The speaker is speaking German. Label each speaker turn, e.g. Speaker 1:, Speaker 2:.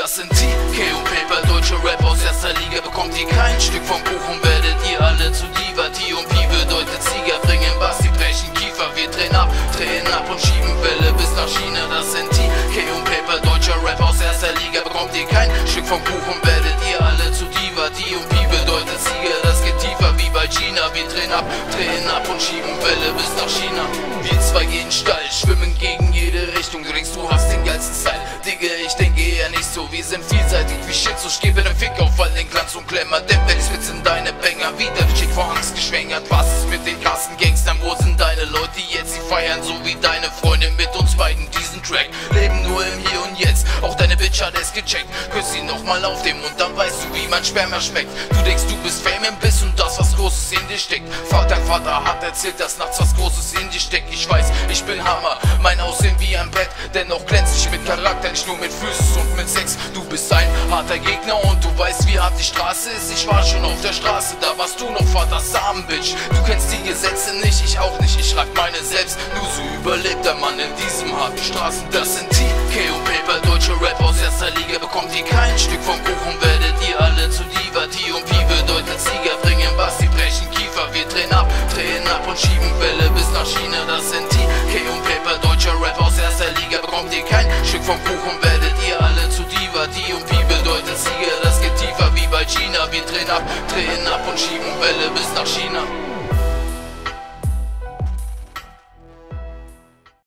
Speaker 1: das sind TK und Paper, deutsche Rap aus erster Liga. Bekommt ihr kein Stück vom Kuchen, werdet ihr alle zu Diva. T und P bedeutet Sieger, bringen Bass, die brechen Kiefer. Wir drehen ab und schieben Welle bis nach China. Das sind TK und Paper, deutscher Rap aus erster Liga. Bekommt ihr kein Stück vom Kuchen, werdet ihr alle zu Diva. T und P bedeutet Sieger, das geht tiefer wie bei China. Wir drehen ab und schieben Welle bis nach China. Wir zwei gehen steil, schwimmen gegen jede Richtung. Du denkst, du hast den geilsten Style, Digga, ich denke eher nicht so. Wir sind vielseitig wie Shit, so gebe den Fick auf all den Glanz und Klemmer. Der Wechselwitz in deine Banger, wieder Chick vor Angst geschwängert. Was ist mit den Kassengangstern, wo sind deine Leute jetzt? Sie feiern so wie deine Freunde mit uns beiden diesen Track. Leben nur im Hier und Jetzt, auch deine Bitch hat es gecheckt. Küss sie nochmal auf den Mund, dann weißt du, wie mein Sperma schmeckt. Du denkst, du bist Fame im Biss und das, was Großes in dir steckt. Dein Vater hat erzählt, dass nachts was Großes in dir steckt. Ich weiß, ich bin Hammer, mein Aussehen wie ein Brett. Dennoch glänzt ich mit Charakter, nicht nur mit Füßen und mit Sex. Du bist ein harter Gegner und du weißt, wie hart die Straße ist. Ich war schon auf der Straße, da warst du noch Vater Samen, Bitch. Du kennst die Gesetze nicht, ich auch nicht, ich schreib meine selbst. Nur so überlebt der Mann in diesem harten Straßen. Das sind TK und Paper, deutsche Rap aus erster Liga. Bekommt ihr kein Stück vom Kuchen, werdet ihr alle zu Diva. T und P bedeutet Sieger, bringen Bass, die brechen Kiefer. Wir drehen ab und schieben Welle bis nach China. Das sind TK und Paper, deutscher Rap aus erster Liga. Bekommt ihr kein Stück vom Kuchen, werdet ihr alle zu Diva. T und P bedeutet Sieger, das geht tiefer wie bei China. Wir drehen ab und schieben Welle bis nach China.